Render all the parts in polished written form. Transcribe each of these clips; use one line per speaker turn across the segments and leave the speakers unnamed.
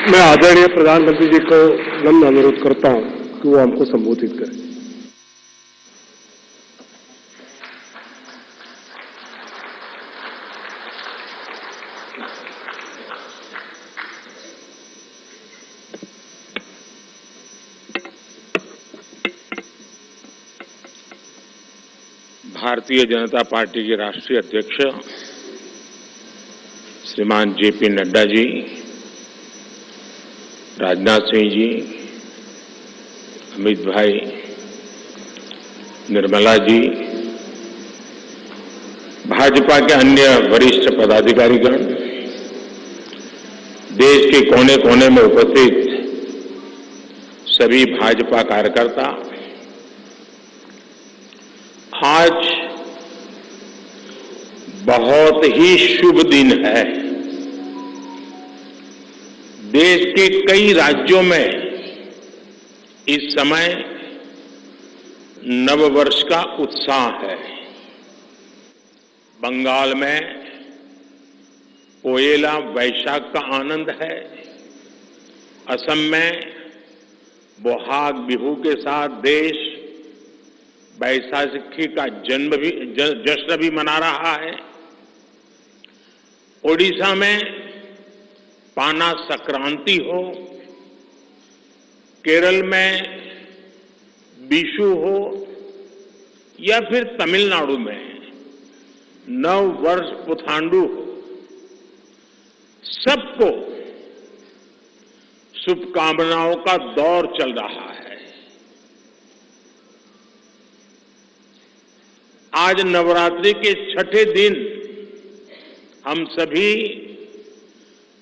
मैं आदरणीय प्रधानमंत्री जी को नम्र अनुरोध करता हूं कि वो हमको संबोधित करें।
भारतीय जनता पार्टी के राष्ट्रीय अध्यक्ष श्रीमान जेपी नड्डा जी, राजनाथ सिंह जी, अमित भाई, निर्मला जी, भाजपा के अन्य वरिष्ठ पदाधिकारीगण, देश के कोने कोने में उपस्थित सभी भाजपा कार्यकर्ता, आज बहुत ही शुभ दिन है। देश के कई राज्यों में इस समय नववर्ष का उत्साह है। बंगाल में पोएला वैशाख का आनंद है। असम में बोहाग बिहू के साथ देश बैसाखी का जश्न भी मना रहा है। ओडिशा में पाना संक्रांति हो, केरल में विशु हो या फिर तमिलनाडु में नव वर्ष पुथांडु हो, सबको शुभकामनाओं का दौर चल रहा है। आज नवरात्रि के छठे दिन हम सभी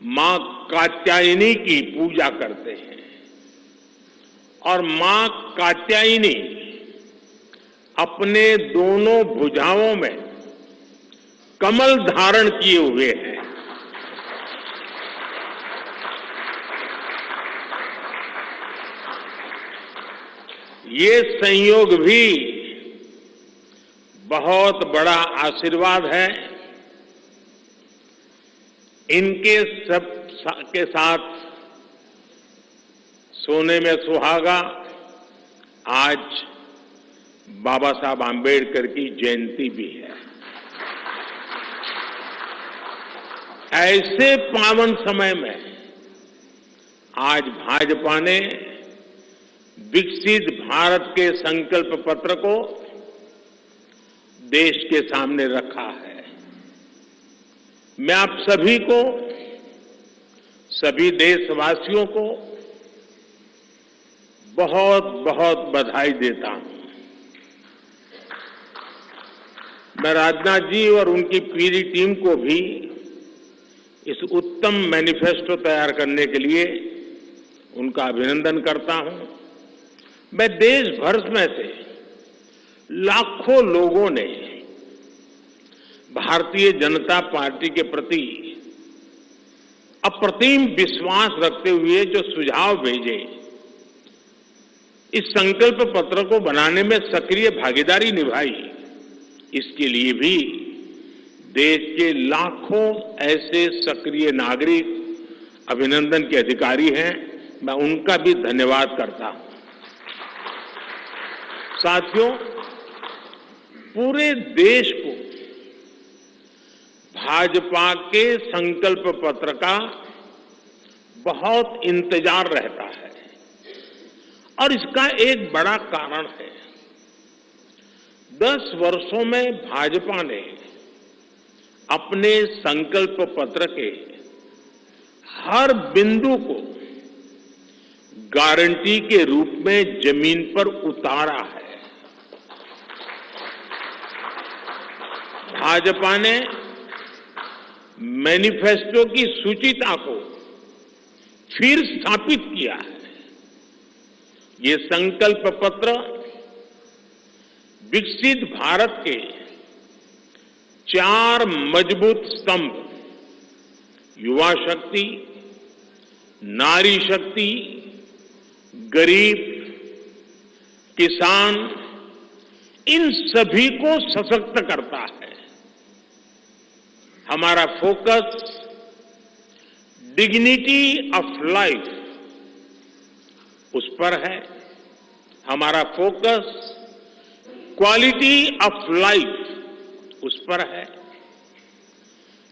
मां कात्यायनी की पूजा करते हैं और मां कात्यायनी अपने दोनों भुजाओं में कमल धारण किए हुए हैं। ये संयोग भी बहुत बड़ा आशीर्वाद है। इनके सब के साथ सोने में सुहागा आज बाबा साहब आंबेडकर की जयंती भी है। ऐसे पावन समय में आज भाजपा ने विकसित भारत के संकल्प पत्र को देश के सामने रखा है। मैं आप सभी को, सभी देशवासियों को बहुत बहुत बधाई देता हूं। मैं राजनाथ जी और उनकी पूरी टीम को भी इस उत्तम मैनिफेस्टो तैयार करने के लिए उनका अभिनंदन करता हूं। मैं देश भर में से लाखों लोगों ने भारतीय जनता पार्टी के प्रति अप्रतिम विश्वास रखते हुए जो सुझाव भेजे, इस संकल्प पत्र को बनाने में सक्रिय भागीदारी निभाई, इसके लिए भी देश के लाखों ऐसे सक्रिय नागरिक अभिनंदन के अधिकारी हैं। मैं उनका भी धन्यवाद करता हूं। साथियों, पूरे देश को भाजपा के संकल्प पत्र का बहुत इंतजार रहता है और इसका एक बड़ा कारण है। 10 वर्षों में भाजपा ने अपने संकल्प पत्र के हर बिंदु को गारंटी के रूप में जमीन पर उतारा है। भाजपा ने मैनिफेस्टो की सूचिता को फिर स्थापित किया है। ये संकल्प पत्र विकसित भारत के 4 मजबूत स्तंभ, युवा शक्ति, नारी शक्ति, गरीब, किसान, इन सभी को सशक्त करता है। हमारा फोकस डिग्निटी ऑफ लाइफ, उस पर है हमारा फोकस। क्वालिटी ऑफ लाइफ, उस पर है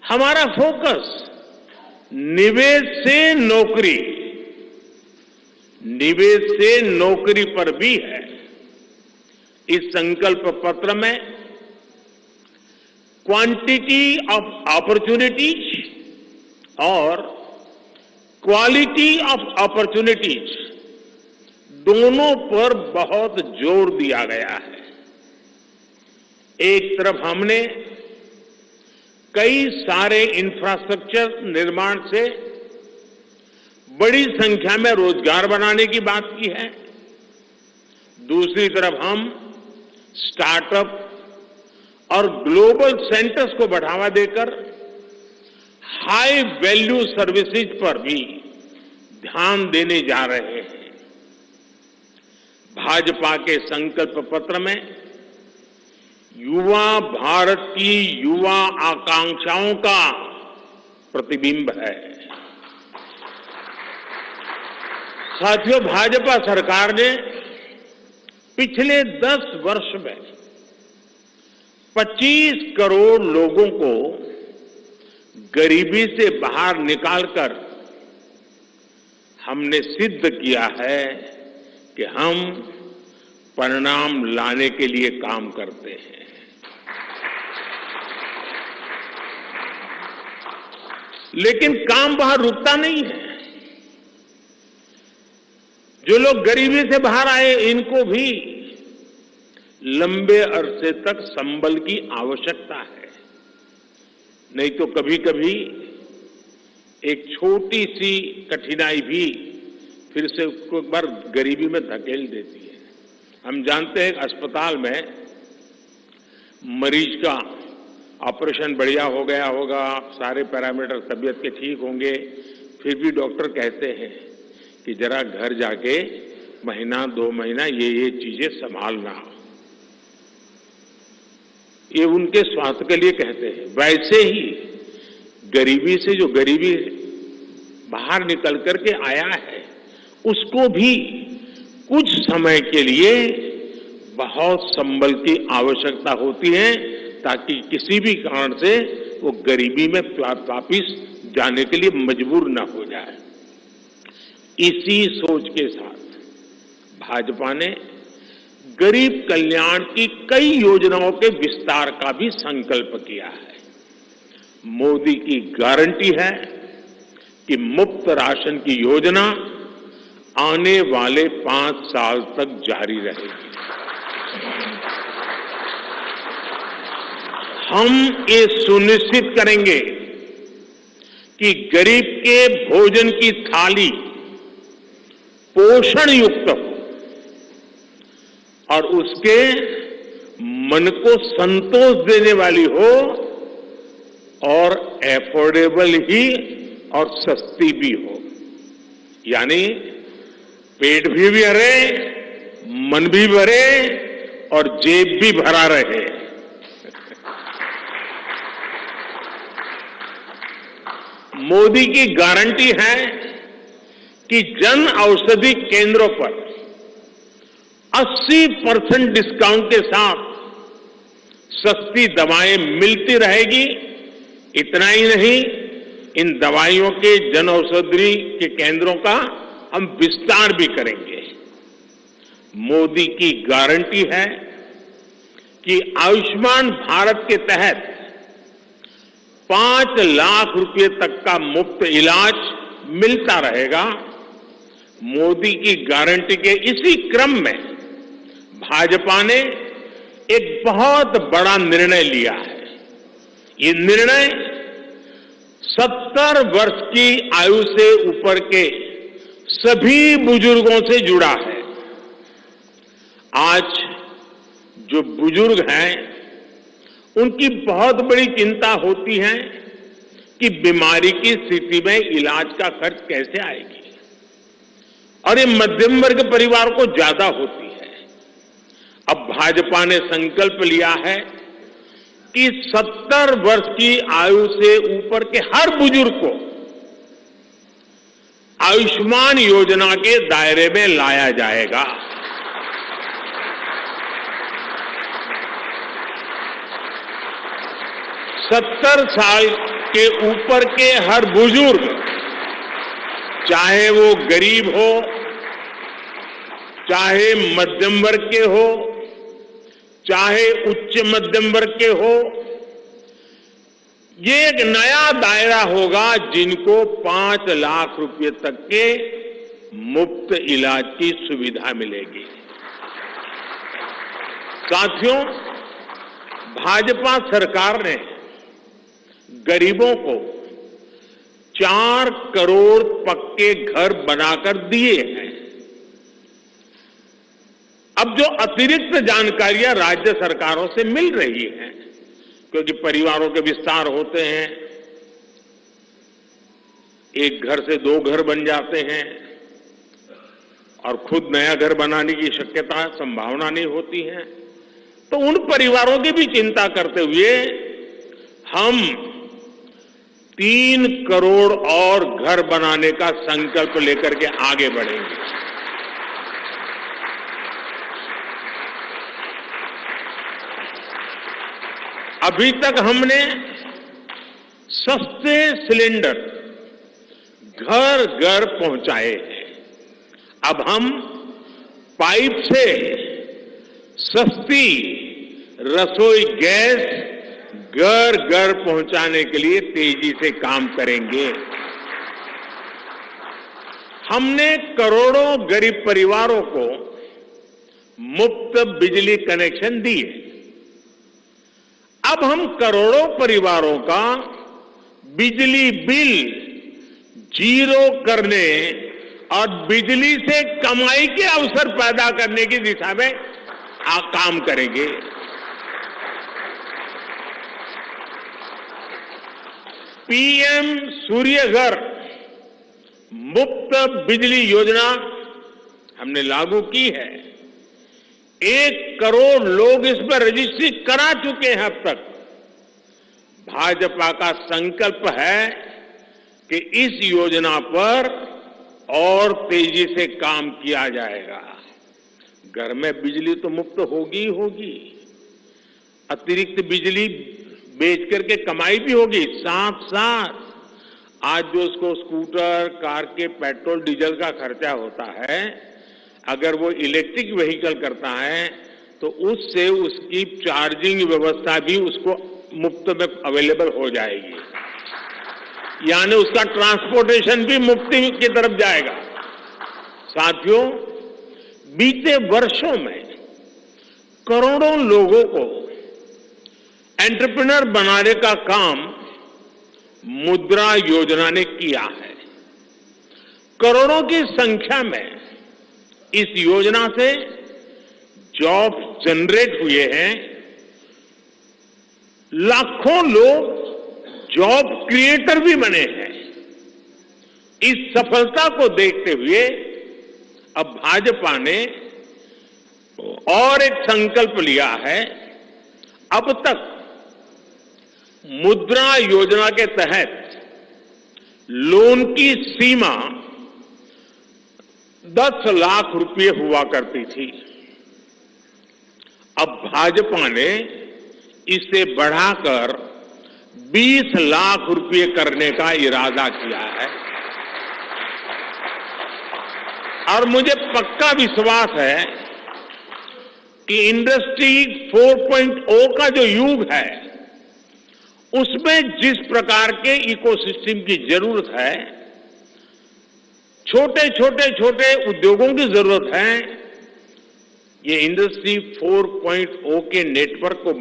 हमारा फोकस। निवेश से नौकरी, निवेश से नौकरी पर भी है। इस संकल्प पत्र में क्वांटिटी ऑफ अपॉर्चुनिटीज और क्वालिटी ऑफ अपॉर्चुनिटीज दोनों पर बहुत जोर दिया गया है। एक तरफ हमने कई सारे इंफ्रास्ट्रक्चर निर्माण से बड़ी संख्या में रोजगार बनाने की बात की है। दूसरी तरफ हम स्टार्टअप और ग्लोबल सेंटर्स को बढ़ावा देकर हाई वैल्यू सर्विसेज पर भी ध्यान देने जा रहे हैं। भाजपा के संकल्प पत्र में युवा भारत की युवा आकांक्षाओं का प्रतिबिंब है। साथियों, भाजपा सरकार ने पिछले 10 वर्ष में 25 करोड़ लोगों को गरीबी से बाहर निकालकर हमने सिद्ध किया है कि हम परिणाम लाने के लिए काम करते हैं। लेकिन काम वहां रुकता नहीं है। जो लोग गरीबी से बाहर आए, इनको भी लंबे अरसे तक संबल की आवश्यकता है। नहीं तो कभी कभी एक छोटी सी कठिनाई भी फिर से उसको एक बार गरीबी में धकेल देती है। हम जानते हैं अस्पताल में मरीज का ऑपरेशन बढ़िया हो गया होगा, सारे पैरामीटर तबीयत के ठीक होंगे, फिर भी डॉक्टर कहते हैं कि जरा घर जाके महीना 2 महीना ये चीजें संभालना। ये उनके स्वास्थ्य के लिए कहते हैं। वैसे ही गरीबी से जो गरीबी बाहर निकल करके आया है, उसको भी कुछ समय के लिए बहुत संबल की आवश्यकता होती है, ताकि किसी भी कारण से वो गरीबी में वापिस जाने के लिए मजबूर न हो जाए। इसी सोच के साथ भाजपा ने गरीब कल्याण की कई योजनाओं के विस्तार का भी संकल्प किया है। मोदी की गारंटी है कि मुफ्त राशन की योजना आने वाले 5 साल तक जारी रहेगी। हम ये सुनिश्चित करेंगे कि गरीब के भोजन की थाली पोषण युक्त हो और उसके मन को संतोष देने वाली हो और एफोर्डेबल ही और सस्ती भी हो। यानी पेट भी भरे, मन भी भरे और जेब भी भरा रहे। मोदी की गारंटी है कि जन औषधि केंद्रों पर 80% डिस्काउंट के साथ सस्ती दवाएं मिलती रहेगी। इतना ही नहीं, इन दवाइयों के जन औषधि के केंद्रों का हम विस्तार भी करेंगे। मोदी की गारंटी है कि आयुष्मान भारत के तहत 5 लाख रुपए तक का मुफ्त इलाज मिलता रहेगा। मोदी की गारंटी के इसी क्रम में भाजपा ने एक बहुत बड़ा निर्णय लिया है। ये निर्णय 70 वर्ष की आयु से ऊपर के सभी बुजुर्गों से जुड़ा है। आज जो बुजुर्ग हैं, उनकी बहुत बड़ी चिंता होती है कि बीमारी की स्थिति में इलाज का खर्च कैसे आएगी, और ये मध्यम वर्ग परिवार को ज्यादा होती है। अब भाजपा ने संकल्प लिया है कि 70 वर्ष की आयु से ऊपर के हर बुजुर्ग को आयुष्मान योजना के दायरे में लाया जाएगा। सत्तर साल के ऊपर के हर बुजुर्ग, चाहे वो गरीब हो, चाहे मध्यम वर्ग के हो, चाहे उच्च मध्यम वर्ग के हो, ये एक नया दायरा होगा जिनको 5 लाख रुपए तक के मुफ्त इलाज की सुविधा मिलेगी। साथियों, भाजपा सरकार ने गरीबों को 4 करोड़ पक्के घर बनाकर दिए हैं। अब जो अतिरिक्त जानकारियां राज्य सरकारों से मिल रही हैं, क्योंकि परिवारों के विस्तार होते हैं, एक घर से 2 घर बन जाते हैं और खुद नया घर बनाने की शक्यता, संभावना नहीं होती है, तो उन परिवारों की भी चिंता करते हुए हम 3 करोड़ और घर बनाने का संकल्प लेकर के आगे बढ़ेंगे। अभी तक हमने सस्ते सिलेंडर घर घर पहुंचाए हैं। अब हम पाइप से सस्ती रसोई गैस घर घर पहुंचाने के लिए तेजी से काम करेंगे। हमने करोड़ों गरीब परिवारों को मुफ्त बिजली कनेक्शन दिए। अब हम करोड़ों परिवारों का बिजली बिल 0 करने और बिजली से कमाई के अवसर पैदा करने की दिशा में काम करेंगे। पीएम सूर्य घर मुफ्त बिजली योजना हमने लागू की है। 1 करोड़ लोग इस पर रजिस्ट्री करा चुके हैं अब तक। भाजपा का संकल्प है कि इस योजना पर और तेजी से काम किया जाएगा। घर में बिजली तो मुफ्त होगी ही होगी, अतिरिक्त बिजली बेच करके कमाई भी होगी। साथ साथ आज जो उसको स्कूटर, कार के पेट्रोल डीजल का खर्चा होता है, अगर वो इलेक्ट्रिक व्हीकल करता है तो उससे उसकी चार्जिंग व्यवस्था भी उसको मुफ्त में अवेलेबल हो जाएगी, यानी उसका ट्रांसपोर्टेशन भी मुफ्ती की तरफ जाएगा। साथियों, बीते वर्षों में करोड़ों लोगों को एंटरप्रेन्योर बनाने का काम मुद्रा योजना ने किया है। करोड़ों की संख्या में इस योजना से जॉब जनरेट हुए हैं। लाखों लोग जॉब क्रिएटर भी बने हैं। इस सफलता को देखते हुए अब भाजपा ने और एक संकल्प लिया है। अब तक मुद्रा योजना के तहत लोन की सीमा 10 लाख रुपए हुआ करती थी। अब भाजपा ने इसे बढ़ाकर 20 लाख रुपए करने का इरादा किया है और मुझे पक्का विश्वास है कि इंडस्ट्री 4.0 का जो युग है, उसमें जिस प्रकार के इकोसिस्टम की जरूरत है, छोटे उद्योगों की जरूरत है, ये इंडस्ट्री 4.0 के नेटवर्क को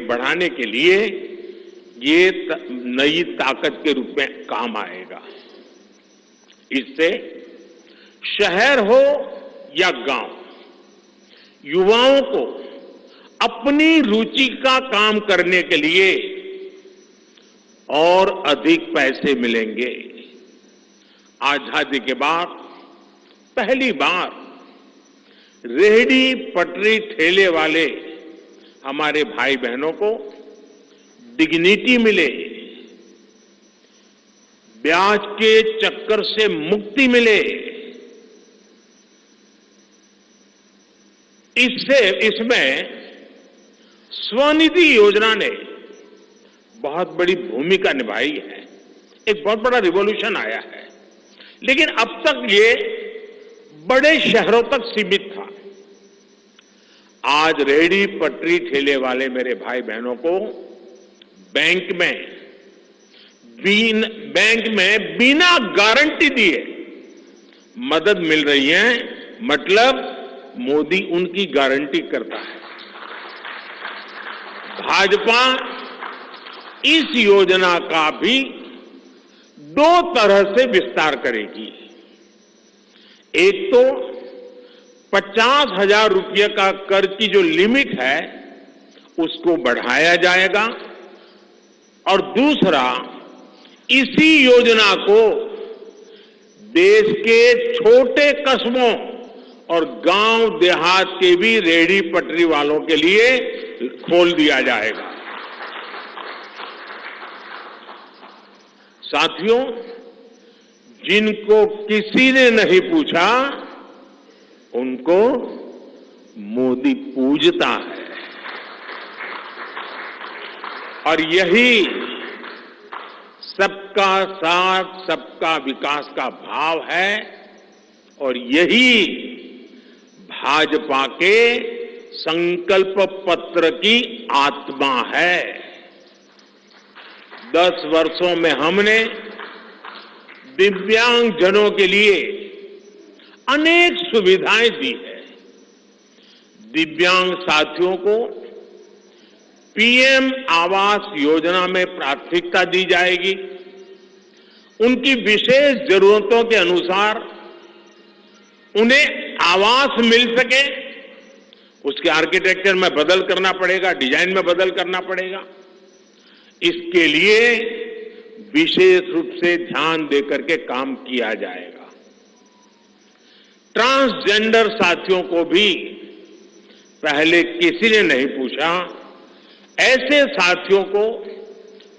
बढ़ाने के लिए ये नई ताकत के रूप में काम आएगा। इससे शहर हो या गांव, युवाओं को अपनी रुचि का काम करने के लिए और अधिक पैसे मिलेंगे। आजादी के बाद पहली बार रेहड़ी पटरी ठेले वाले हमारे भाई बहनों को डिग्निटी मिले, ब्याज के चक्कर से मुक्ति मिले, इसमें स्वनिधि योजना ने बहुत बड़ी भूमिका निभाई है। एक बहुत बड़ा रिवॉल्यूशन आया है, लेकिन अब तक ये बड़े शहरों तक सीमित था। आज रेहड़ी पटरी ठेले वाले मेरे भाई बहनों को बैंक में बिना गारंटी दिए मदद मिल रही है। मतलब मोदी उनकी गारंटी करता है। भाजपा इस योजना का भी 2 तरह से विस्तार करेगी। एक तो 50,000 रुपये का कर्ज की जो लिमिट है उसको बढ़ाया जाएगा, और दूसरा, इसी योजना को देश के छोटे कस्बों और गांव देहात के भी रेहड़ी पटरी वालों के लिए खोल दिया जाएगा। साथियों, जिनको किसी ने नहीं पूछा उनको मोदी पूजता है, और यही सबका साथ सबका विकास का भाव है, और यही भाजपा के संकल्प पत्र की आत्मा है। 10 वर्षों में हमने दिव्यांगजनों के लिए अनेक सुविधाएं दी है। दिव्यांग साथियों को पीएम आवास योजना में प्राथमिकता दी जाएगी। उनकी विशेष जरूरतों के अनुसार उन्हें आवास मिल सके, उसके आर्किटेक्चर में बदल करना पड़ेगा, डिजाइन में बदल करना पड़ेगा। इसके लिए विशेष रूप से ध्यान देकर के काम किया जाएगा। ट्रांसजेंडर साथियों को भी पहले किसी ने नहीं पूछा। ऐसे साथियों को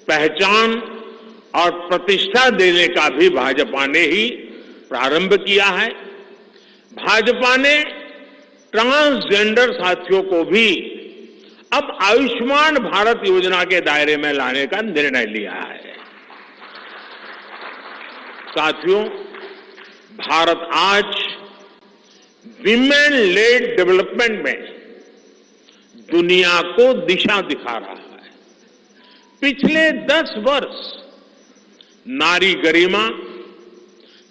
पहचान और प्रतिष्ठा देने का भी भाजपा ने ही प्रारंभ किया है। भाजपा ने ट्रांसजेंडर साथियों को भी अब आयुष्मान भारत योजना के दायरे में लाने का निर्णय लिया है। साथियों, भारत आज विमेन लेड डेवलपमेंट में दुनिया को दिशा दिखा रहा है। पिछले 10 वर्ष नारी गरिमा,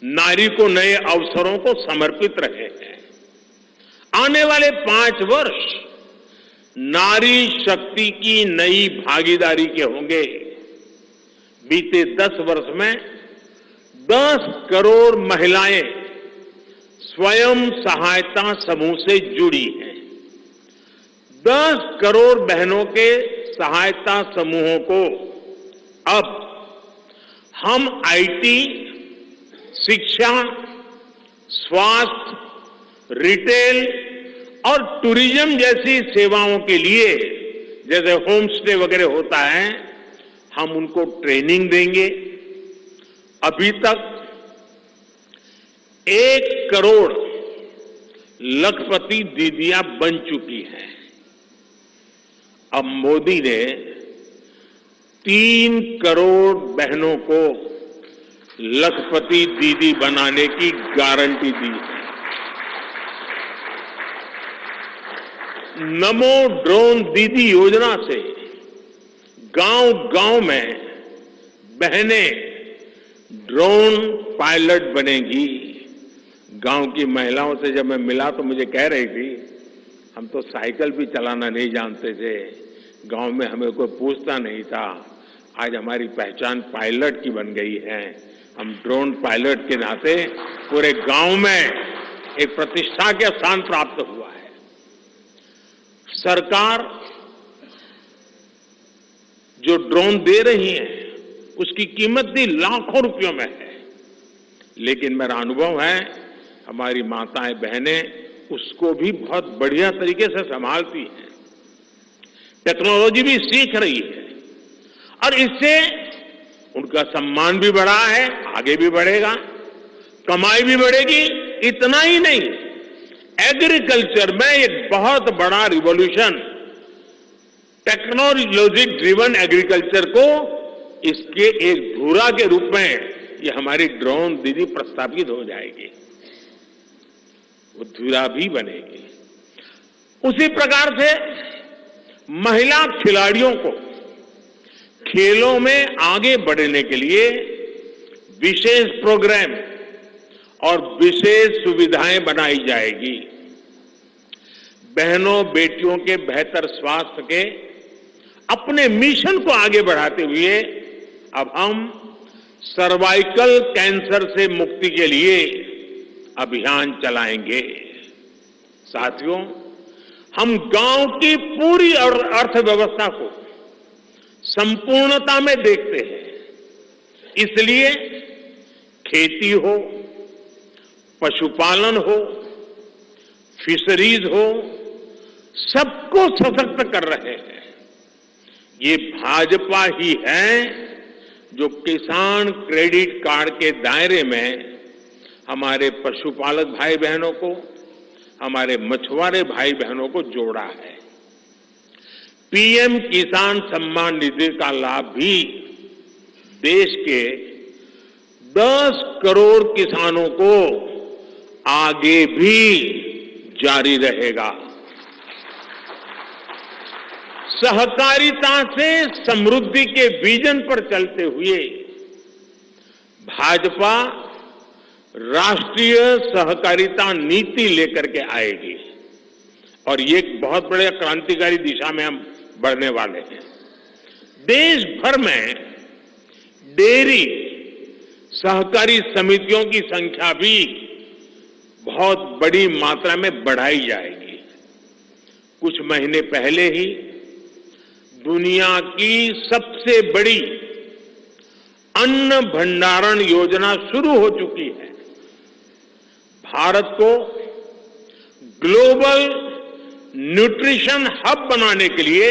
नारी को नए अवसरों को समर्पित रहे हैं। आने वाले 5 वर्ष नारी शक्ति की नई भागीदारी के होंगे। बीते 10 वर्ष में 10 करोड़ महिलाएं स्वयं सहायता समूह से जुड़ी हैं। 10 करोड़ बहनों के सहायता समूहों को अब हम आईटी, शिक्षा, स्वास्थ्य, रिटेल और टूरिज्म जैसी सेवाओं के लिए, जैसे होम स्टे वगैरह होता है, हम उनको ट्रेनिंग देंगे। अभी तक 1 करोड़ लखपति दीदियां बन चुकी हैं। अब मोदी ने 3 करोड़ बहनों को लखपति दीदी बनाने की गारंटी दी है। नमो ड्रोन दीदी योजना से गांव-गांव में बहनें ड्रोन पायलट बनेगी। गांव की महिलाओं से जब मैं मिला तो मुझे कह रही थी, हम तो साइकिल भी चलाना नहीं जानते थे, गांव में हमें कोई पूछता नहीं था, आज हमारी पहचान पायलट की बन गई है। हम ड्रोन पायलट के नाते पूरे गांव में एक प्रतिष्ठा का स्थान प्राप्त हुआ है। सरकार जो ड्रोन दे रही है उसकी कीमत भी लाखों रुपयों में है, लेकिन मेरा अनुभव है हमारी माताएं बहनें उसको भी बहुत बढ़िया तरीके से संभालती हैं। टेक्नोलॉजी भी सीख रही है और इससे उनका सम्मान भी बढ़ा है, आगे भी बढ़ेगा, कमाई भी बढ़ेगी। इतना ही नहीं, एग्रीकल्चर में एक बहुत बड़ा रिवॉल्यूशन, टेक्नोलॉजी ड्रिवन एग्रीकल्चर को इसके एक धुरा के रूप में ये हमारी ड्रोन दीदी प्रस्थापित हो जाएगी, वो धुरा भी बनेगी। उसी प्रकार से महिला खिलाड़ियों को खेलों में आगे बढ़ने के लिए विशेष प्रोग्राम और विशेष सुविधाएं बनाई जाएगी। बहनों बेटियों के बेहतर स्वास्थ्य के अपने मिशन को आगे बढ़ाते हुए अब हम सर्वाइकल कैंसर से मुक्ति के लिए अभियान चलाएंगे। साथियों, हम गांव की पूरी अर्थव्यवस्था को संपूर्णता में देखते हैं, इसलिए खेती हो, पशुपालन हो, फिशरीज हो, सबको सशक्त कर रहे हैं। ये भाजपा ही है जो किसान क्रेडिट कार्ड के दायरे में हमारे पशुपालक भाई बहनों को, हमारे मछुआरे भाई बहनों को जोड़ा है। पीएम किसान सम्मान निधि का लाभ भी देश के 10 करोड़ किसानों को आगे भी जारी रहेगा। सहकारिता से समृद्धि के विजन पर चलते हुए भाजपा राष्ट्रीय सहकारिता नीति लेकर के आएगी और ये एक बहुत बड़े क्रांतिकारी दिशा में हम बढ़ने वाले हैं। देश भर में डेयरी सहकारी समितियों की संख्या भी बहुत बड़ी मात्रा में बढ़ाई जाएगी। कुछ महीने पहले ही दुनिया की सबसे बड़ी अन्न भंडारण योजना शुरू हो चुकी है। भारत को ग्लोबल न्यूट्रिशन हब बनाने के लिए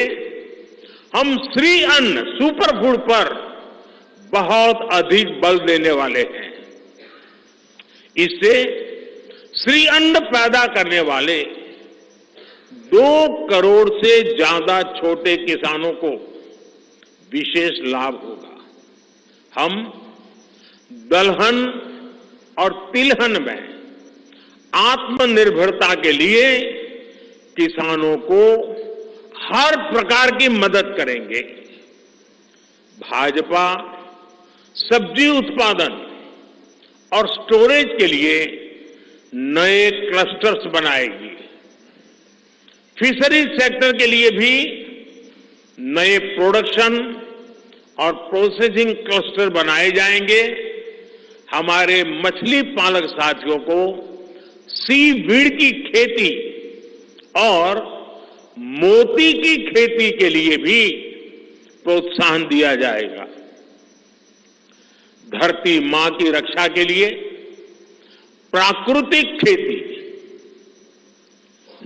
हम श्री अन्न सुपर फूड पर बहुत अधिक बल देने वाले हैं। इससे श्री अन्न पैदा करने वाले 2 करोड़ से ज्यादा छोटे किसानों को विशेष लाभ होगा। हम दलहन और तिलहन में आत्मनिर्भरता के लिए किसानों को हर प्रकार की मदद करेंगे। भाजपा सब्जी उत्पादन और स्टोरेज के लिए नए क्लस्टर्स बनाएगी। फिशरीज सेक्टर के लिए भी नए प्रोडक्शन और प्रोसेसिंग क्लस्टर बनाए जाएंगे। हमारे मछली पालक साथियों को सीवीड की खेती और मोती की खेती के लिए भी प्रोत्साहन दिया जाएगा। धरती मां की रक्षा के लिए प्राकृतिक खेती,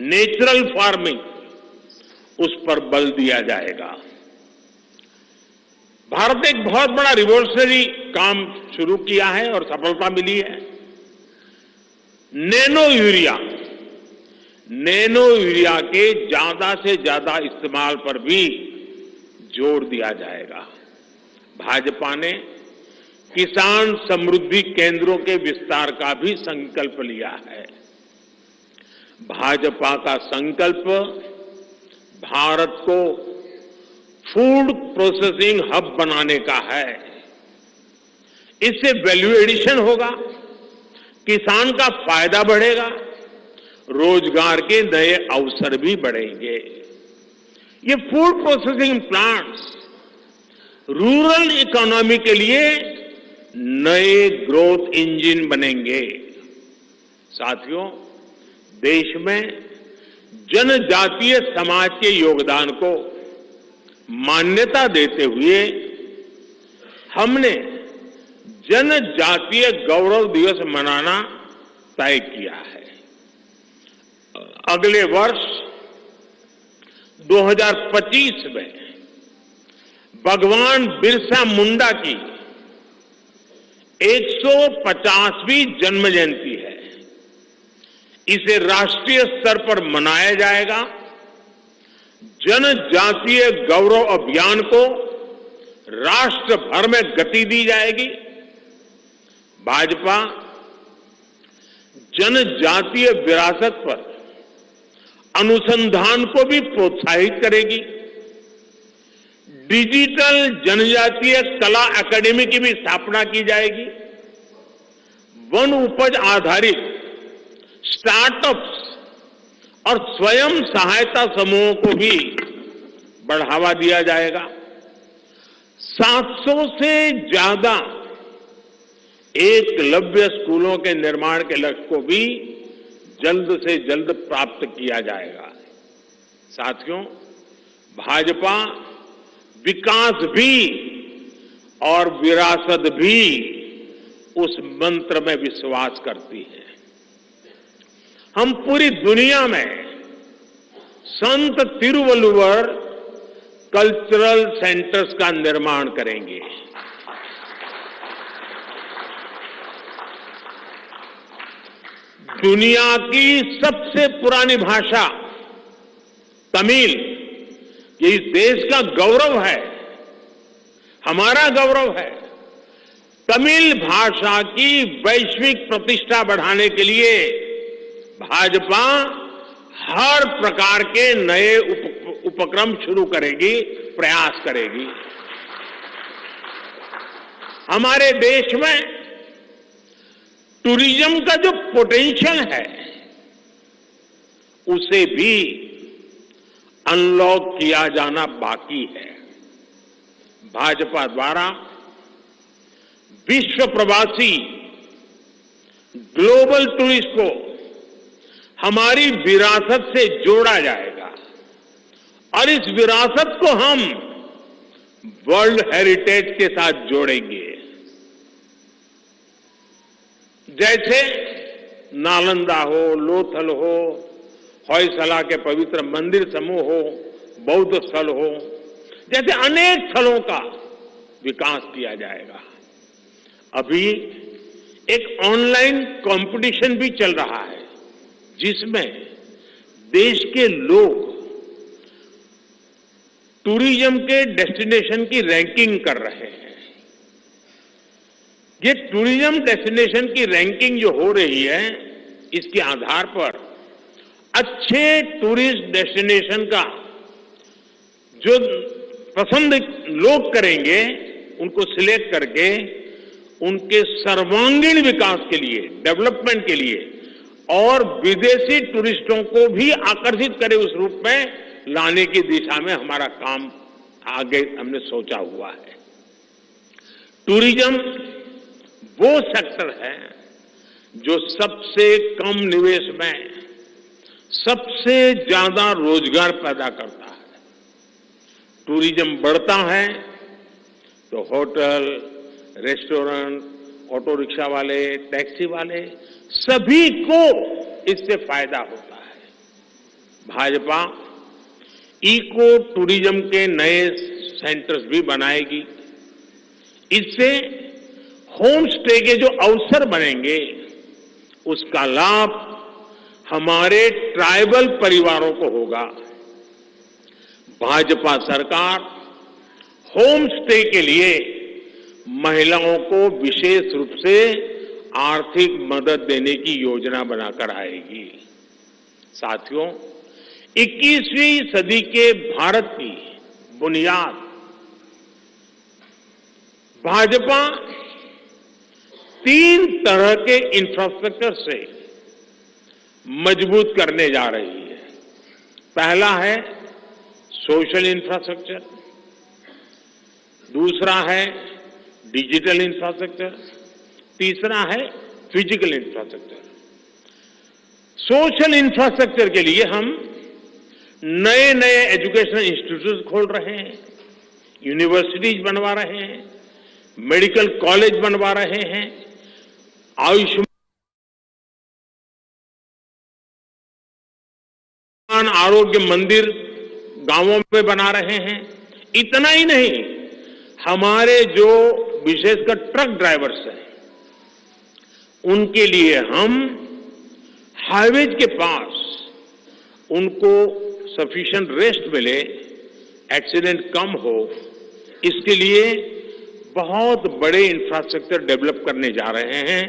नेचुरल फार्मिंग, उस पर बल दिया जाएगा। भारत ने एक बहुत बड़ा रिवॉल्यूशनरी काम शुरू किया है और सफलता मिली है। नैनो यूरिया के ज्यादा से ज्यादा इस्तेमाल पर भी जोर दिया जाएगा। भाजपा ने किसान समृद्धि केंद्रों के विस्तार का भी संकल्प लिया है। भाजपा का संकल्प भारत को फूड प्रोसेसिंग हब बनाने का है। इससे वैल्यू एडिशन होगा, किसान का फायदा बढ़ेगा, रोजगार के नए अवसर भी बढ़ेंगे। ये food processing plants rural economy के लिए नए ग्रोथ इंजन बनेंगे। साथियों, देश में जनजातीय समाज के योगदान को मान्यता देते हुए हमने जनजातीय गौरव दिवस मनाना तय किया है। अगले वर्ष 2025 में भगवान बिरसा मुंडा की 150वीं जन्म जयंती है। इसे राष्ट्रीय स्तर पर मनाया जाएगा। जनजातीय गौरव अभियान को राष्ट्र भर में गति दी जाएगी। भाजपा जनजातीय विरासत पर अनुसंधान को भी प्रोत्साहित करेगी। डिजिटल जनजातीय कला अकादमी की भी स्थापना की जाएगी। वन उपज आधारित स्टार्टअप्स और स्वयं सहायता समूहों को भी बढ़ावा दिया जाएगा। 700 से ज्यादा एकलव्य स्कूलों के निर्माण के लक्ष्य को भी जल्द से जल्द प्राप्त किया जाएगा। साथियों, भाजपा विकास भी और विरासत भी उस मंत्र में विश्वास करती है। हम पूरी दुनिया में संत तिरुवल्लुवर कल्चरल सेंटर्स का निर्माण करेंगे। दुनिया की सबसे पुरानी भाषा तमिल, ये इस देश का गौरव है, हमारा गौरव है। तमिल भाषा की वैश्विक प्रतिष्ठा बढ़ाने के लिए भाजपा हर प्रकार के नए उपक्रम शुरू करेगी, प्रयास करेगी। हमारे देश में टूरिज्म का जो पोटेंशियल है उसे भी अनलॉक किया जाना बाकी है। भाजपा द्वारा विश्व प्रवासी ग्लोबल टूरिस्ट को हमारी विरासत से जोड़ा जाएगा और इस विरासत को हम वर्ल्ड हेरिटेज के साथ जोड़ेंगे। जैसे नालंदा हो, लोथल हो, होयसला के पवित्र मंदिर समूह हो, बौद्ध स्थल हो, जैसे अनेक स्थलों का विकास किया जाएगा। अभी एक ऑनलाइन कंपटीशन भी चल रहा है जिसमें देश के लोग टूरिज्म के डेस्टिनेशन की रैंकिंग कर रहे हैं। ये टूरिज्म डेस्टिनेशन की रैंकिंग जो हो रही है, इसके आधार पर अच्छे टूरिस्ट डेस्टिनेशन का जो पसंद लोग करेंगे उनको सिलेक्ट करके उनके सर्वांगीण विकास के लिए, डेवलपमेंट के लिए और विदेशी टूरिस्टों को भी आकर्षित करे उस रूप में लाने की दिशा में हमारा काम आगे हमने सोचा हुआ है। टूरिज्म वो सेक्टर है जो सबसे कम निवेश में सबसे ज्यादा रोजगार पैदा करता है। टूरिज्म बढ़ता है तो होटल, रेस्टोरेंट, ऑटो रिक्शा वाले, टैक्सी वाले सभी को इससे फायदा होता है। भाजपा इको टूरिज्म के नए सेंटर्स भी बनाएगी। इससे होम स्टे के जो अवसर बनेंगे उसका लाभ हमारे ट्राइबल परिवारों को होगा। भाजपा सरकार होम स्टे के लिए महिलाओं को विशेष रूप से आर्थिक मदद देने की योजना बनाकर आएगी। साथियों, 21वीं सदी के भारत की बुनियाद भाजपा 3 तरह के इंफ्रास्ट्रक्चर से मजबूत करने जा रही है। पहला है सोशल इंफ्रास्ट्रक्चर, दूसरा है डिजिटल इंफ्रास्ट्रक्चर, तीसरा है फिजिकल इंफ्रास्ट्रक्चर। सोशल इंफ्रास्ट्रक्चर के लिए हम नए नए एजुकेशनल इंस्टीट्यूट खोल रहे हैं, यूनिवर्सिटीज बनवा रहे हैं, मेडिकल कॉलेज बनवा रहे हैं, आयुष्मान आरोग्य मंदिर गांवों में बना रहे हैं। इतना ही नहीं, हमारे जो विशेषकर ट्रक ड्राइवर्स हैं उनके लिए हम हाईवेज के पास उनको सफिशिएंट रेस्ट मिले, एक्सीडेंट कम हो, इसके लिए बहुत बड़े इंफ्रास्ट्रक्चर डेवलप करने जा रहे हैं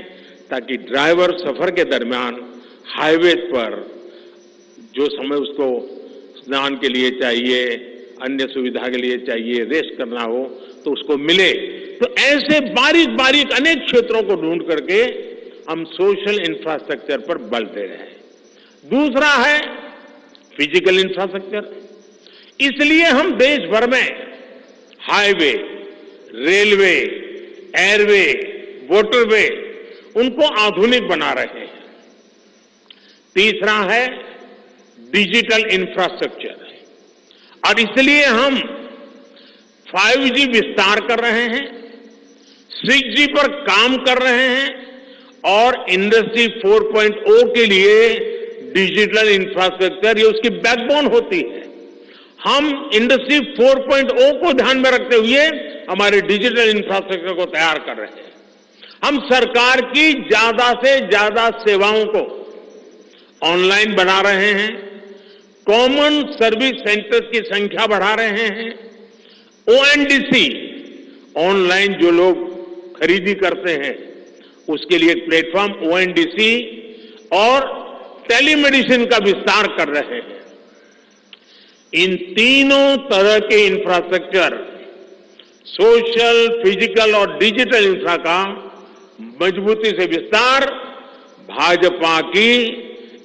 ताकि ड्राइवर सफर के दरमियान हाईवे पर जो समय उसको स्नान के लिए चाहिए, अन्य सुविधा के लिए चाहिए, रेस्ट करना हो तो उसको मिले। तो ऐसे बारीक बारीक अनेक क्षेत्रों को ढूंढ करके हम सोशल इंफ्रास्ट्रक्चर पर बल दे रहे हैं। दूसरा है फिजिकल इंफ्रास्ट्रक्चर। इसलिए हम देश भर में हाईवे, रेलवे, एयरवे, वाटरवे उनको आधुनिक बना रहे हैं। तीसरा है डिजिटल इंफ्रास्ट्रक्चर, और इसलिए हम 5G विस्तार कर रहे हैं, 6G पर काम कर रहे हैं और इंडस्ट्री 4.0 के लिए डिजिटल इंफ्रास्ट्रक्चर ये उसकी बैकबोन होती है। हम इंडस्ट्री 4.0 को ध्यान में रखते हुए हमारे डिजिटल इंफ्रास्ट्रक्चर को तैयार कर रहे हैं। हम सरकार की ज्यादा से ज्यादा सेवाओं को ऑनलाइन बना रहे हैं, कॉमन सर्विस सेंटर्स की संख्या बढ़ा रहे हैं, ONDC ऑनलाइन जो लोग खरीदी करते हैं उसके लिए एक प्लेटफॉर्म ONDC और टेलीमेडिसिन का विस्तार कर रहे हैं। इन तीनों तरह के इंफ्रास्ट्रक्चर, सोशल, फिजिकल और डिजिटल इंफ्रा का मजबूती से विस्तार भाजपा की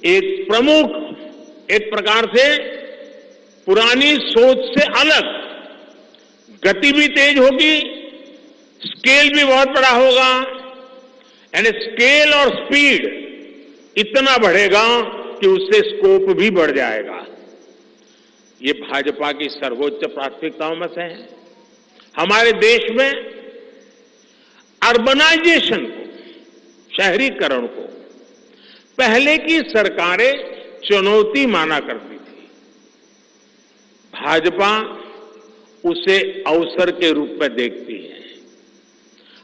एक प्रमुख, एक प्रकार से पुरानी सोच से अलग, गति भी तेज होगी, स्केल भी बहुत बड़ा होगा, यानी स्केल और स्पीड इतना बढ़ेगा कि उससे स्कोप भी बढ़ जाएगा। ये भाजपा की सर्वोच्च प्राथमिकताओं में से है। हमारे देश में अर्बनाइजेशन को, शहरीकरण को पहले की सरकारें चुनौती माना करती थी, भाजपा उसे अवसर के रूप में देखती है।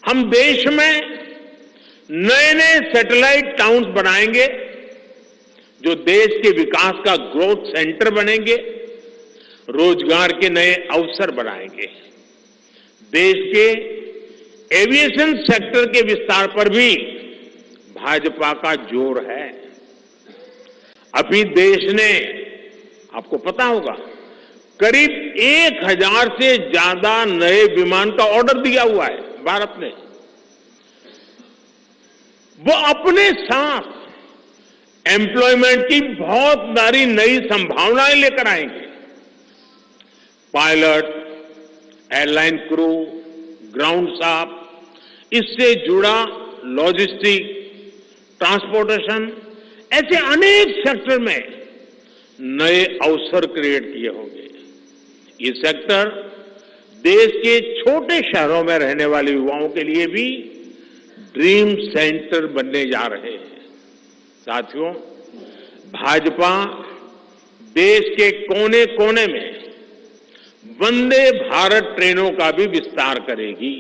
हम देश में नए नए सैटेलाइट टाउन्स बनाएंगे जो देश के विकास का ग्रोथ सेंटर बनेंगे, रोजगार के नए अवसर बनाएंगे। देश के एविएशन सेक्टर के विस्तार पर भी भाजपा का जोर है। अभी देश ने, आपको पता होगा, करीब 1000 से ज्यादा नए विमान का ऑर्डर दिया हुआ है भारत ने। वो अपने साथ एम्प्लॉयमेंट की बहुत सारी नई संभावनाएं लेकर आएंगे। Pilot, airline crew, ground staff, इससे जुड़ा लॉजिस्टिक, ट्रांसपोर्टेशन, ऐसे अनेक सेक्टर में नए अवसर क्रिएट किए होंगे। ये सेक्टर देश के छोटे शहरों में रहने वाले युवाओं के लिए भी ड्रीम सेंटर बनने जा रहे हैं। साथियों, भाजपा देश के कोने कोने में वंदे भारत ट्रेनों का भी विस्तार करेगी।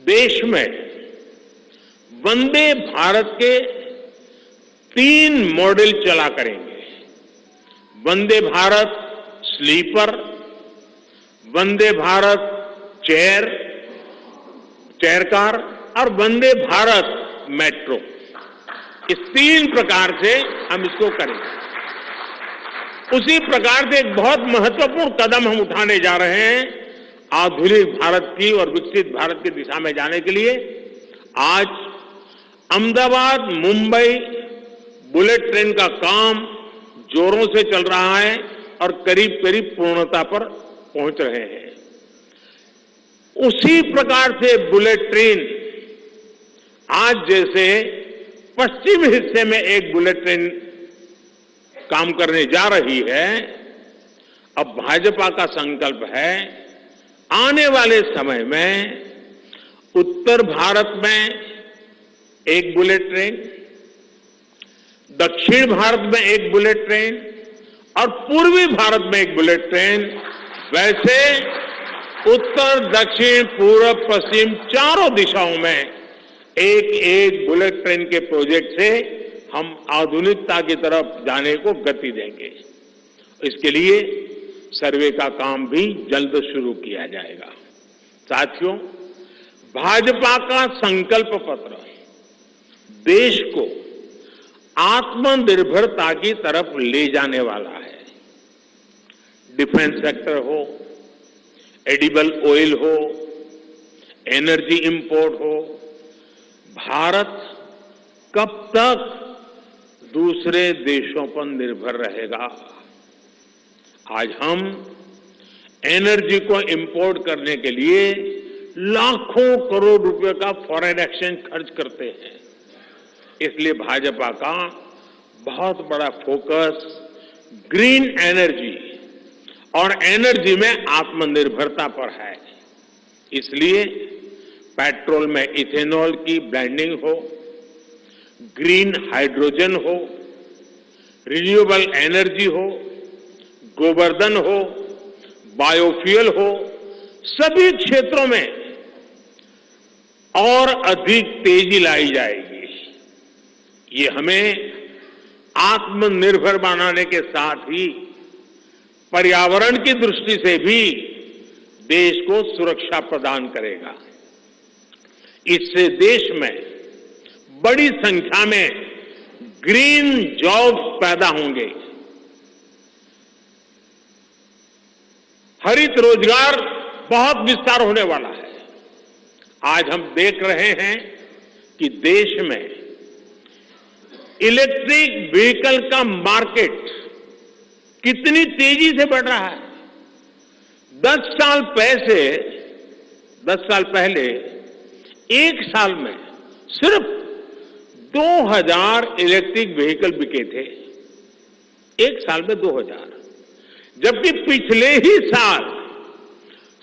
देश में वंदे भारत के 3 मॉडल चला करेंगे। Vande Bharat sleeper, Vande Bharat chair car और वंदे भारत मेट्रो। इस 3 प्रकार से हम इसको करेंगे। उसी प्रकार से एक बहुत महत्वपूर्ण कदम हम उठाने जा रहे हैं आधुनिक भारत की और विकसित भारत की दिशा में जाने के लिए। आज अहमदाबाद मुंबई बुलेट ट्रेन का काम जोरों से चल रहा है और करीब करीब पूर्णता पर पहुंच रहे हैं। उसी प्रकार से बुलेट ट्रेन आज जैसे पश्चिम हिस्से में एक बुलेट ट्रेन काम करने जा रही है, अब भाजपा का संकल्प है आने वाले समय में उत्तर भारत में एक बुलेट ट्रेन, दक्षिण भारत में एक बुलेट ट्रेन और पूर्वी भारत में एक बुलेट ट्रेन, वैसे उत्तर, दक्षिण, पूर्व, पश्चिम चारों दिशाओं में एक एक बुलेट ट्रेन के प्रोजेक्ट से हम आधुनिकता की तरफ जाने को गति देंगे। इसके लिए सर्वे का काम भी जल्द शुरू किया जाएगा। साथियों, भाजपा का संकल्प पत्र देश को आत्मनिर्भरता की तरफ ले जाने वाला है। डिफेंस सेक्टर हो, एडिबल ऑयल हो, एनर्जी इंपोर्ट हो, भारत कब तक दूसरे देशों पर निर्भर रहेगा? आज हम एनर्जी को इंपोर्ट करने के लिए लाखों करोड़ रुपए का फॉरेन एक्सचेंज खर्च करते हैं। इसलिए भाजपा का बहुत बड़ा फोकस ग्रीन एनर्जी और एनर्जी में आत्मनिर्भरता पर है। इसलिए पेट्रोल में इथेनॉल की ब्लेंडिंग हो, ग्रीन हाइड्रोजन हो, रिन्यूएबल एनर्जी हो, गोवर्धन हो, बायोफ्यूल हो, सभी क्षेत्रों में और अधिक तेजी लाई जाएगी। ये हमें आत्मनिर्भर बनाने के साथ ही पर्यावरण की दृष्टि से भी देश को सुरक्षा प्रदान करेगा। इससे देश में बड़ी संख्या में ग्रीन जॉब्स पैदा होंगे। हरित रोजगार बहुत विस्तार होने वाला है। आज हम देख रहे हैं कि देश में इलेक्ट्रिक व्हीकल का मार्केट कितनी तेजी से बढ़ रहा है। 10 साल पहले एक साल में सिर्फ 2000 इलेक्ट्रिक व्हीकल बिके थे। एक साल में 2000, जबकि पिछले ही साल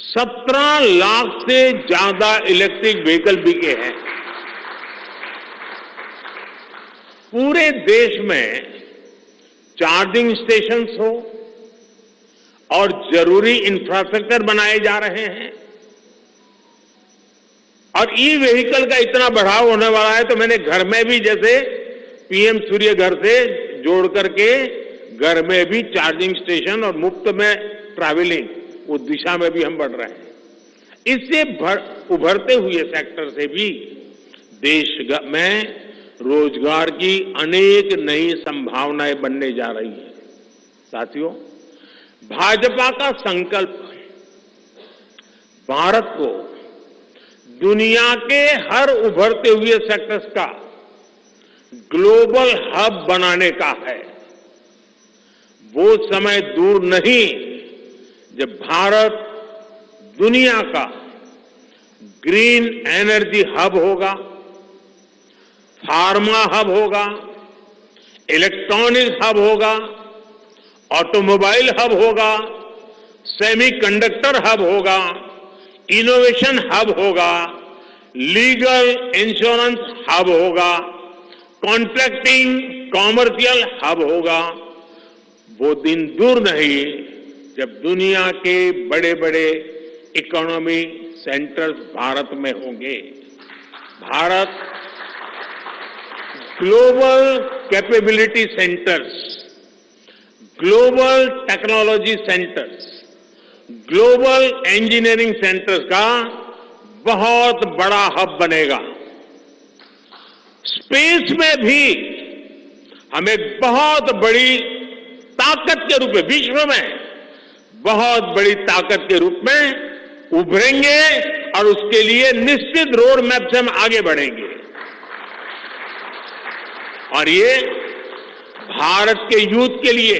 17 लाख से ज्यादा इलेक्ट्रिक व्हीकल बिके हैं। पूरे देश में चार्जिंग स्टेशंस हो और जरूरी इंफ्रास्ट्रक्चर बनाए जा रहे हैं और ई व्हीकल का इतना बढ़ाव होने वाला है, तो मैंने घर में भी जैसे पीएम सूर्य घर से जोड़ करके घर में भी चार्जिंग स्टेशन और मुफ्त में ट्रैवलिंग, उस दिशा में भी हम बढ़ रहे हैं। इससे उभरते हुए सेक्टर से भी देश में रोजगार की अनेक नई संभावनाएं बनने जा रही है। साथियों, भाजपा का संकल्प भारत को दुनिया के हर उभरते हुए सेक्टर्स का ग्लोबल हब बनाने का है। वो समय दूर नहीं जब भारत दुनिया का ग्रीन एनर्जी हब होगा, फार्मा हब होगा, इलेक्ट्रॉनिक हब होगा, ऑटोमोबाइल हब होगा, सेमीकंडक्टर हब होगा, इनोवेशन हब होगा, लीगल इंश्योरेंस हब होगा, कॉन्ट्रैक्टिंग कॉमर्शियल हब होगा। वो दिन दूर नहीं जब दुनिया के बड़े बड़े इकोनॉमी सेंटर्स भारत में होंगे। Bharat global capability centres, global technology centres, global engineering centres का बहुत बड़ा हब बनेगा। स्पेस में भी हम एक बहुत बड़ी ताकत के रूप में, विश्व में बहुत बड़ी ताकत के रूप में उभरेंगे और उसके लिए निश्चित रोड मैप से हम आगे बढ़ेंगे। और ये भारत के यूथ के लिए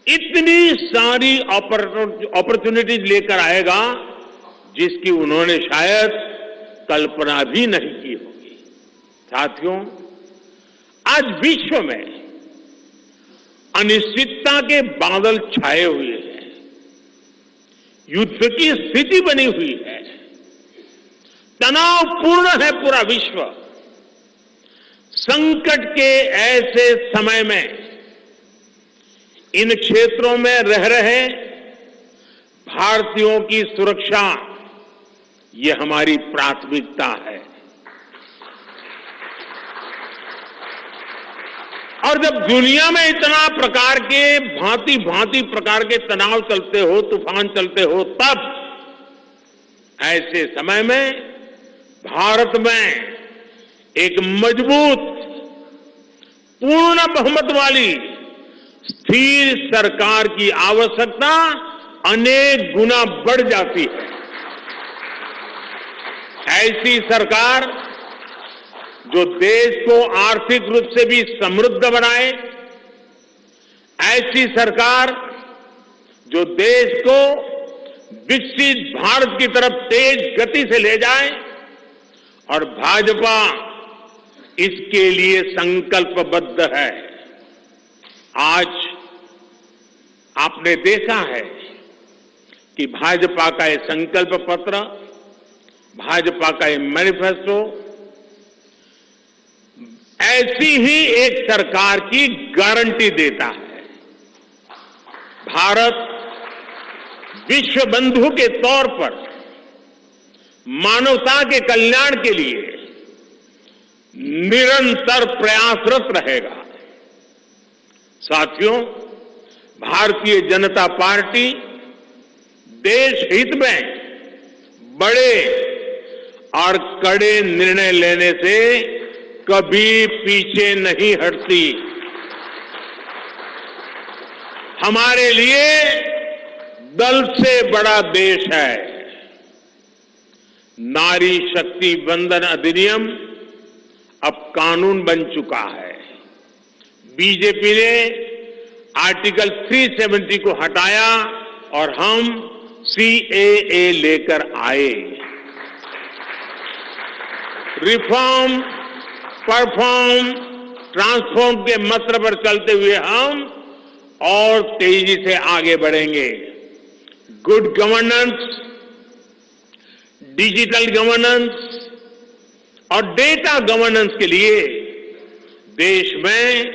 इतनी सारी अपॉर्चुनिटीज लेकर आएगा जिसकी उन्होंने शायद कल्पना भी नहीं की होगी। साथियों, आज विश्व में अनिश्चितता के बादल छाए हुए हैं, युद्ध की स्थिति बनी हुई है, तनावपूर्ण है पूरा विश्व। संकट के ऐसे समय में इन क्षेत्रों में रह रहे भारतीयों की सुरक्षा, ये हमारी प्राथमिकता है। और जब दुनिया में इतना प्रकार के भांति भांति प्रकार के तनाव चलते हो, तूफान चलते हो, तब ऐसे समय में भारत में एक मजबूत, पूर्ण बहुमत वाली स्थिर सरकार की आवश्यकता अनेक गुना बढ़ जाती है। ऐसी सरकार जो देश को आर्थिक रूप से भी समृद्ध बनाए, ऐसी सरकार जो देश को विकसित भारत की तरफ तेज गति से ले जाए, और भाजपा इसके लिए संकल्पबद्ध है। आज आपने देखा है कि भाजपा का ये संकल्प पत्र, भाजपा का ये मैनिफेस्टो ऐसी ही एक सरकार की गारंटी देता है। भारत विश्व बंधु के तौर पर मानवता के कल्याण के लिए निरंतर प्रयासरत रहेगा। साथियों, भारतीय जनता पार्टी देश हित में बड़े और कड़े निर्णय लेने से कभी पीछे नहीं हटती। हमारे लिए दल से बड़ा देश है। नारी शक्ति वंदन अधिनियम अब कानून बन चुका है। बीजेपी ने आर्टिकल 370 को हटाया और हम सीएए लेकर आए। रिफॉर्म, परफॉर्म, ट्रांसफॉर्म के मंत्र पर चलते हुए हम और तेजी से आगे बढ़ेंगे। गुड गवर्नेंस, डिजिटल गवर्नेंस और डेटा गवर्नेंस के लिए देश में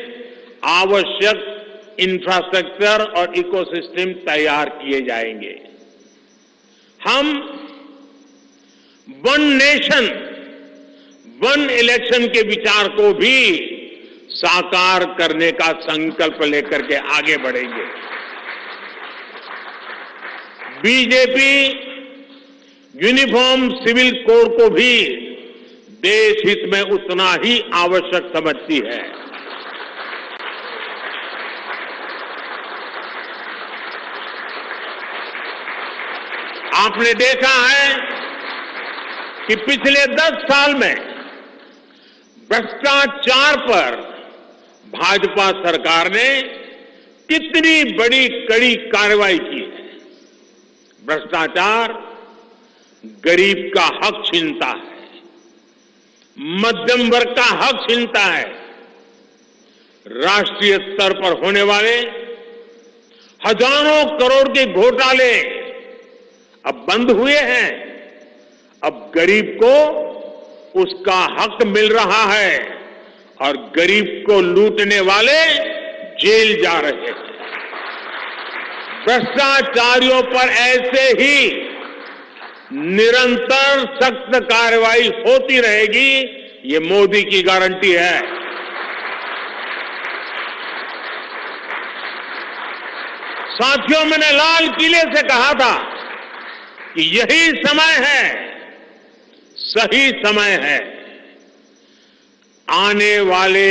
आवश्यक इंफ्रास्ट्रक्चर और इकोसिस्टम तैयार किए जाएंगे। हम वन नेशन, वन इलेक्शन के विचार को भी साकार करने का संकल्प लेकर के आगे बढ़ेंगे। बीजेपी यूनिफॉर्म सिविल कोड को भी देश हित में उतना ही आवश्यक समझती है। आपने देखा है कि पिछले 10 साल में भ्रष्टाचार पर भाजपा सरकार ने कितनी बड़ी कड़ी कार्रवाई की है। भ्रष्टाचार गरीब का हक छीनता है, मध्यम वर्ग का हक छीनता है। राष्ट्रीय स्तर पर होने वाले हजारों करोड़ के घोटाले अब बंद हुए हैं। अब गरीब को उसका हक मिल रहा है और गरीब को लूटने वाले जेल जा रहे हैं। भ्रष्टाचारियों पर ऐसे ही निरंतर सख्त कार्रवाई होती रहेगी, ये मोदी की गारंटी है। साथियों, मैंने लाल किले से कहा था कि यही समय है, सही समय है। आने वाले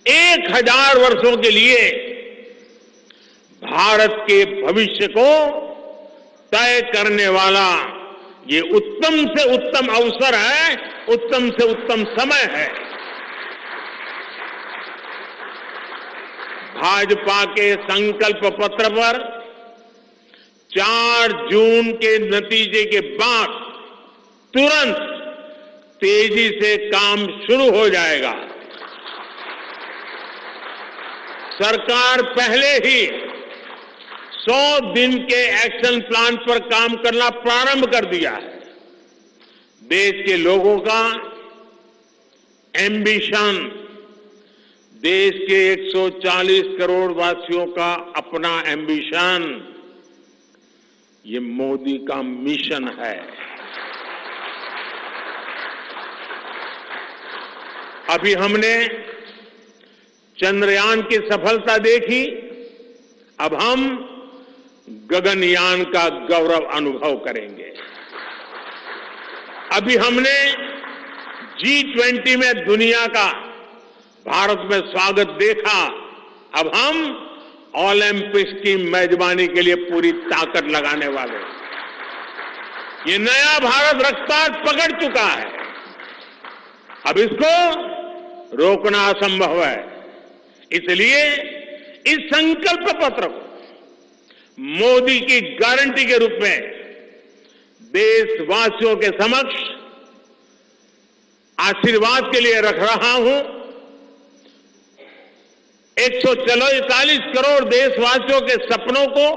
1000 वर्षों के लिए भारत के भविष्य को तय करने वाला ये उत्तम से उत्तम अवसर है, उत्तम से उत्तम समय है। भाजपा के संकल्प पत्र पर 4 जून के नतीजे के बाद तुरंत तेजी से काम शुरू हो जाएगा। सरकार पहले ही 100 दिन के एक्शन प्लान पर काम करना प्रारंभ कर दिया है। देश के लोगों का एम्बिशन, देश के 140 करोड़ वासियों का अपना एम्बिशन, ये मोदी का मिशन है। अभी हमने चंद्रयान की सफलता देखी, अब हम गगनयान का गौरव अनुभव करेंगे। अभी हमने G20 में दुनिया का भारत में स्वागत देखा, अब हम ओलंपिक्स की मेजबानी के लिए पूरी ताकत लगाने वाले हैं। ये नया भारत रफ्तार पकड़ चुका है, अब इसको रोकना असंभव है। इसलिए इस संकल्प पत्र को मोदी की गारंटी के रूप में देशवासियों के समक्ष आशीर्वाद के लिए रख रहा हूं। 140 करोड़ देशवासियों के सपनों को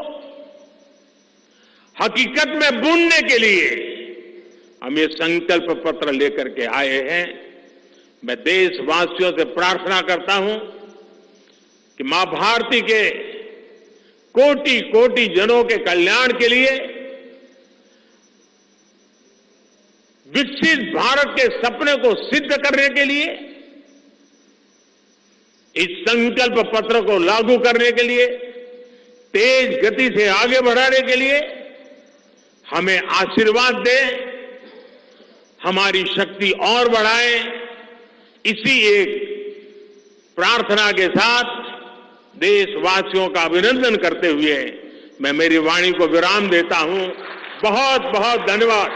हकीकत में बुनने के लिए हम ये संकल्प पत्र लेकर के आए हैं। मैं देशवासियों से प्रार्थना करता हूं कि मां भारती के कोटि कोटि जनों के कल्याण के लिए, विकसित भारत के सपने को सिद्ध करने के लिए, इस संकल्प पत्र को लागू करने के लिए, तेज गति से आगे बढ़ाने के लिए हमें आशीर्वाद दे, हमारी शक्ति और बढ़ाए। इसी एक प्रार्थना के साथ देशवासियों का अभिनंदन करते हुए मैं मेरी वाणी को विराम देता हूं। बहुत बहुत धन्यवाद।